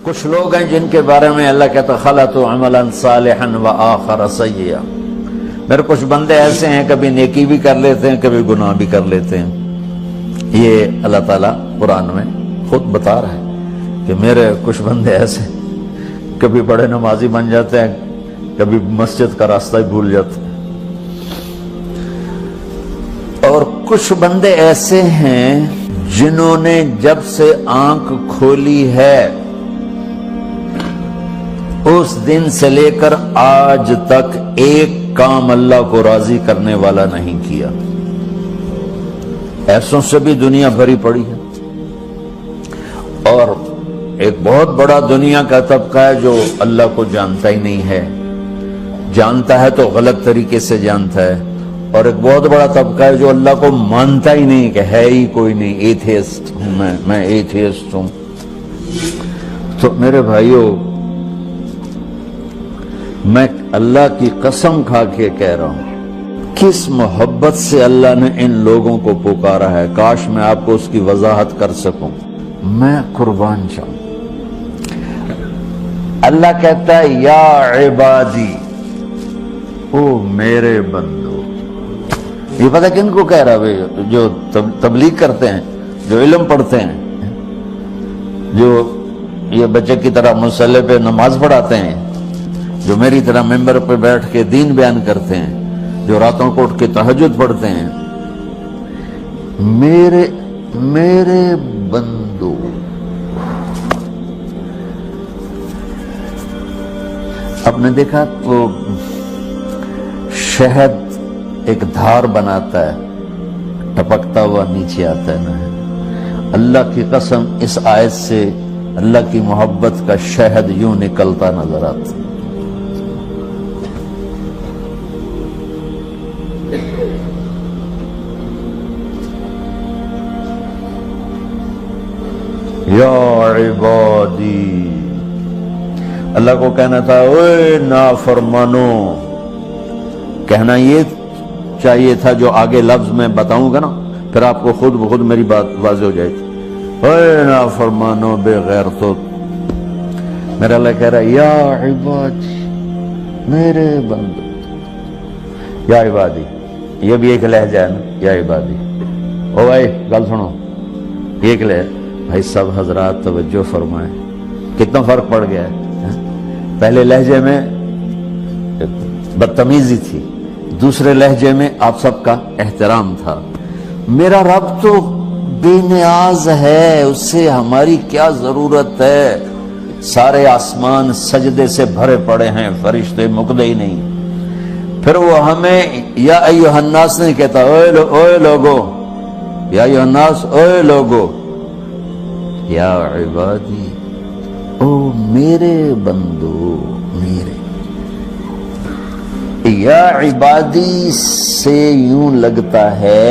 کچھ لوگ ہیں جن کے بارے میں اللہ کہتا خلطوا عملا صالحا وآخر سیئا. میرے کچھ بندے ایسے ہیں کبھی نیکی بھی کر لیتے ہیں کبھی گناہ بھی کر لیتے ہیں. یہ اللہ تعالیٰ قرآن میں خود بتا رہا ہے کہ میرے کچھ بندے ایسے کبھی بڑے نمازی بن جاتے ہیں کبھی مسجد کا راستہ ہی بھول جاتے ہیں. اور کچھ بندے ایسے ہیں جنہوں نے جب سے آنکھ کھولی ہے اس دن سے لے کر آج تک ایک کام اللہ کو راضی کرنے والا نہیں کیا. ایسوں سے بھی دنیا بھری پڑی ہے. اور ایک بہت بڑا دنیا کا طبقہ ہے جو اللہ کو جانتا ہی نہیں ہے, جانتا ہے تو غلط طریقے سے جانتا ہے. اور ایک بہت بڑا طبقہ ہے جو اللہ کو مانتا ہی نہیں کہ ہے ہی کوئی نہیں, ایتھیسٹ ہوں میں ایتھیسٹ ہوں. تو میرے بھائیوں, میں اللہ کی قسم کھا کے کہہ رہا ہوں کس محبت سے اللہ نے ان لوگوں کو پکارا ہے, کاش میں آپ کو اس کی وضاحت کر سکوں. میں قربان جاؤں. اللہ کہتا ہے یا عبادی, او میرے بندو. یہ پتہ کن کو کہہ رہا ہے؟ جو تبلیغ کرتے ہیں, جو علم پڑھتے ہیں, جو یہ بچے کی طرح مصلی پہ نماز پڑھاتے ہیں, جو میری طرح ممبر پہ بیٹھ کے دین بیان کرتے ہیں, جو راتوں کو اٹھ کے تہجد پڑھتے ہیں. میرے بندو, آپ نے دیکھا وہ شہد ایک دھار بناتا ہے, ٹپکتا ہوا نیچے آتا ہے نا. اللہ کی قسم اس آیت سے اللہ کی محبت کا شہد یوں نکلتا نظر آتا. یا عبادی, اللہ کو کہنا تھا اوے نافرمانو. کہنا یہ چاہیے تھا جو آگے لفظ میں بتاؤں گا نا, پھر آپ کو خود بخود میری بات واضح ہو جائے گی. اوے نافرمانو بے غیرتو. میرا اللہ کہہ رہا ہے یا عبادی, میرے بندو. یا عبادی یہ بھی ایک لہجہ ہے نا, یا عبادی. او بھائی گل سنو, ایک لہجہ. بھائی سب حضرات توجہ فرمائیں, کتنا فرق پڑ گیا ہے. پہلے لہجے میں بدتمیزی تھی, دوسرے لہجے میں آپ سب کا احترام تھا. میرا رب تو بے نیاز ہے, اس سے ہماری کیا ضرورت ہے. سارے آسمان سجدے سے بھرے پڑے ہیں, فرشتے مکدے ہی نہیں. پھر وہ ہمیں یا ایھا الناس نہیں کہتا, اوے لوگو, یا ایھا الناس, اوے لوگو. یا عبادی, او میرے بندو, میرے. یا عبادی سے یوں لگتا ہے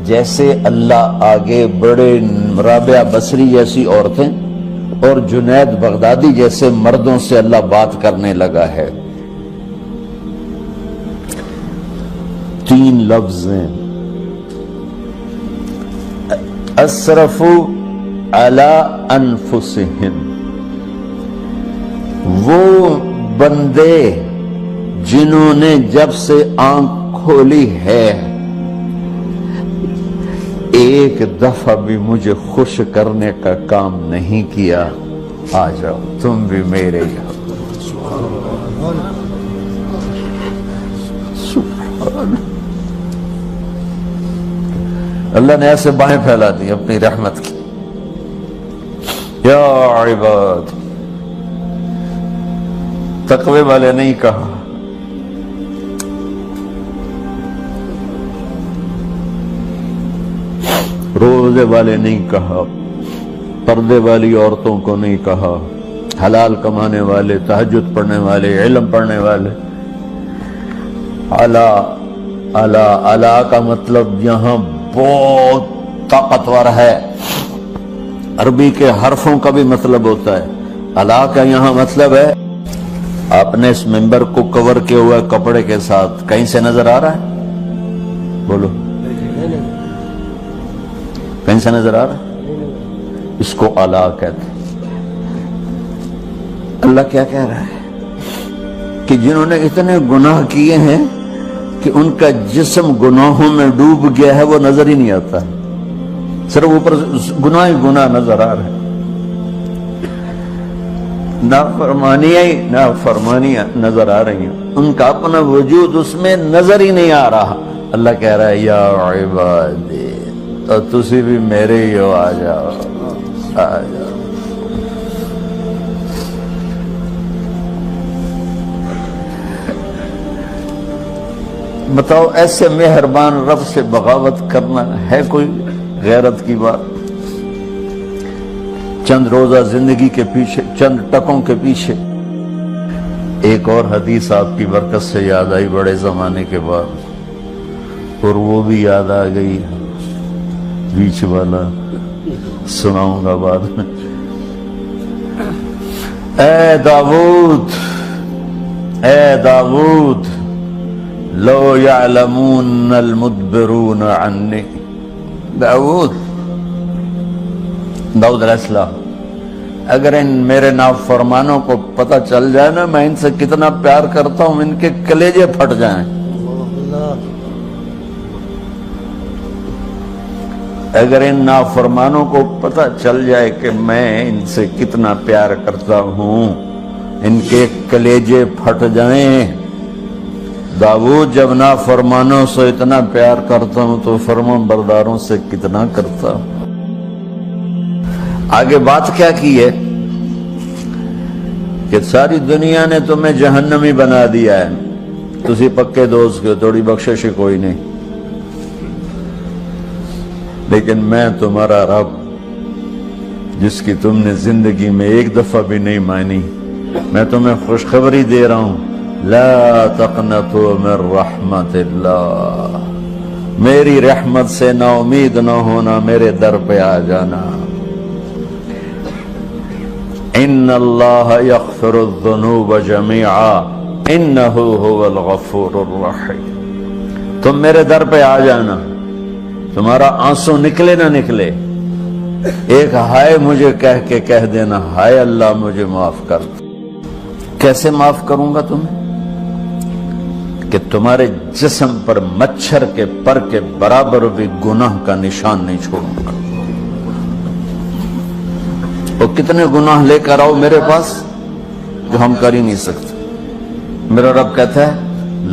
جیسے اللہ آگے بڑے رابعہ بصری جیسی عورتیں اور جنید بغدادی جیسے مردوں سے اللہ بات کرنے لگا ہے. 3 لفظ ہیں, اسرفوا علی انفسہم. وہ بندے جنہوں نے جب سے آنکھ کھولی ہے ایک دفعہ بھی مجھے خوش کرنے کا کام نہیں کیا. آ جاؤ تم بھی میرے یہاں. اللہ نے ایسے بائیں پھیلا دی اپنی رحمت کی. یا عباد, تقوی والے نہیں کہا, روزے والے نہیں کہا, پردے والی عورتوں کو نہیں کہا, حلال کمانے والے, تہجد پڑھنے والے, علم پڑھنے والے. اعلی کا مطلب یہاں بہت طاقتور ہے. عربی کے حرفوں کا بھی مطلب ہوتا ہے. اعلی کا یہاں مطلب ہے آپ نے اس ممبر کو کور کیا ہوا ہے کپڑے کے ساتھ, کہیں سے نظر آ رہا ہے؟ بولو, کہیں سے نظر آ رہا ہے؟ اس کو اعلیٰ کہتے ہیں. اللہ کیا کہہ رہا ہے کہ جنہوں نے اتنے گناہ کیے ہیں کہ ان کا جسم گناہوں میں ڈوب گیا ہے، وہ نظر ہی نہیں آتا، صرف اوپر گناہ ہی گناہ نظر آ رہا ہے، نافرمانیاں نظر آ رہی ہیں، ان کا اپنا وجود اس میں نظر ہی نہیں آ رہا۔ اللہ کہہ رہا ہے یا عبادی، تو تسی بھی میرے ہی ہو، آ جاؤ آ جاؤ۔ بتاؤ ایسے مہربان رب سے بغاوت کرنا ہے کوئی غیرت کی بات؟ چند روزہ زندگی کے پیچھے، چند ٹکوں کے پیچھے۔ ایک اور حدیث آپ کی برکت سے یاد آئی بڑے زمانے کے بعد، اور وہ بھی یاد آ گئی، بیچ والا سناؤں گا بعد میں۔ اے داؤد، اے داؤد، لو یعلمون المدبرون عنی، داؤد علیہ السلام، اگر ان میرے نافرمانوں کو پتہ چل جائے نا میں ان سے کتنا پیار کرتا ہوں، ان کے کلیجے پھٹ جائیں۔ اگر ان نافرمانوں کو پتہ چل جائے کہ میں ان سے کتنا پیار کرتا ہوں، ان کے کلیجے پھٹ جائیں۔ داؤد جب نافرمانوں سے اتنا پیار کرتا ہوں تو فرمان برداروں سے کتنا کرتا ہوں۔ آگے بات کیا کی ہے کہ ساری دنیا نے تمہیں جہنمی بنا دیا ہے، تسی پکے دوست کے، تھوڑی بخشش کوئی نہیں، لیکن میں تمہارا رب جس کی تم نے زندگی میں ایک دفعہ بھی نہیں مانی، میں تمہیں خوشخبری دے رہا ہوں، لا تقنطوا من رحمت اللہ، میری رحمت سے نا امید نہ ہونا، میرے در پہ آ جانا۔ ان اللہ یغفر الذنوب جميعا انہ هو الغفور الرحیم، تم میرے در پہ آ جانا، تمہارا آنسو نکلے نہ نکلے، ایک ہائے مجھے کہہ دینا، ہائے اللہ مجھے معاف کر۔ کیسے معاف کروں گا تمہیں؟ کہ تمہارے جسم پر مچھر کے پر کے برابر بھی گناہ کا نشان نہیں چھوڑوں گا۔ اور کتنے گناہ لے کر آؤ میرے پاس جو ہم کر ہی نہیں سکتے۔ میرا رب کہتا ہے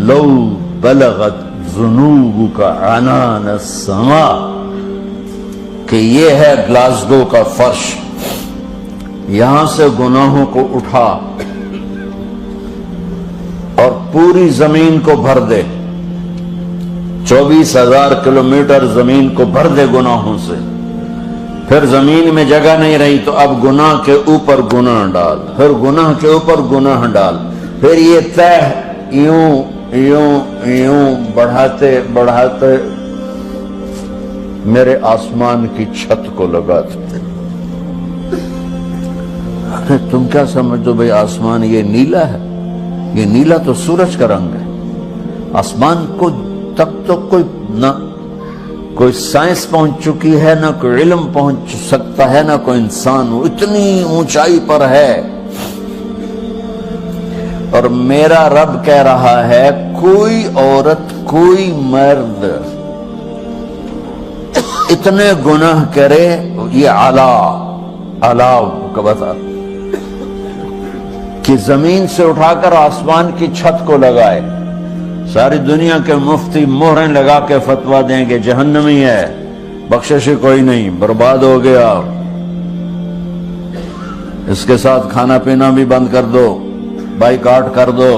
لو بلغت ذنوبک عنان السماء، کہ یہ ہے گلاسگو کا فرش، یہاں سے گناہوں کو اٹھا اور پوری زمین کو بھر دے، 24,000 کلومیٹر زمین کو بھر دے گناہوں سے، پھر زمین میں جگہ نہیں رہی تو اب گناہ کے اوپر گناہ ڈال، پھر گناہ کے اوپر گناہ ڈال، پھر یہ تہ یوں یوں یوں بڑھاتے بڑھاتے میرے آسمان کی چھت کو لگاتے۔ ارے تم کیا سمجھو بھئی آسمان یہ نیلا ہے؟ یہ نیلا تو سورج کا رنگ ہے۔ آسمان کو تک تو کوئی سائنس پہنچ چکی ہے، نہ کوئی علم پہنچ سکتا ہے، نہ کوئی انسان، وہ اتنی اونچائی پر ہے۔ اور میرا رب کہہ رہا ہے کوئی عورت کوئی مرد اتنے گناہ کرے، یہ اعلیٰ کا بتا کہ زمین سے اٹھا کر آسمان کی چھت کو لگائے، ساری دنیا کے مفتی مہریں لگا کے فتویٰ دیں کہ جہنمی ہے، بخشش کوئی نہیں، برباد ہو گیا، اس کے ساتھ کھانا پینا بھی بند کر دو، بائیکاٹ کر دو۔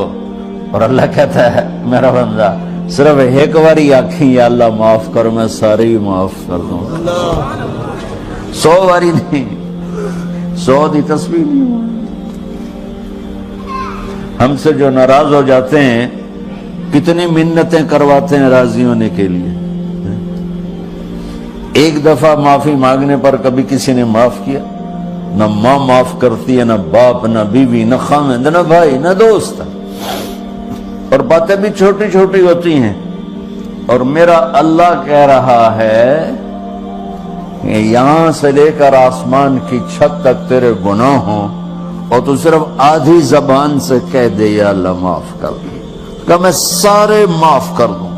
اور اللہ کہتا ہے میرا بندہ صرف ایک باری آنکھیں یا اللہ معاف کر، میں سارے ہی معاف کر دوں، 100 باری نہیں، 100 دی تسبیح نہیں ہوا۔ ہم سے جو ناراض ہو جاتے ہیں کتنی منتیں کرواتے ہیں راضی ہونے کے لیے، ایک دفعہ معافی مانگنے پر کبھی کسی نے معاف کیا؟ نہ ماں معاف کرتی ہے، نہ باپ، نہ بیوی، نہ خاوند، نہ بھائی، نہ دوست، اور باتیں بھی چھوٹی چھوٹی ہوتی ہیں۔ اور میرا اللہ کہہ رہا ہے کہ یہاں سے لے کر آسمان کی چھت تک تیرے گناہوں اور تو صرف آدھی زبان سے کہہ دے یا اللہ معاف کر، کہ میں سارے معاف کر دوں،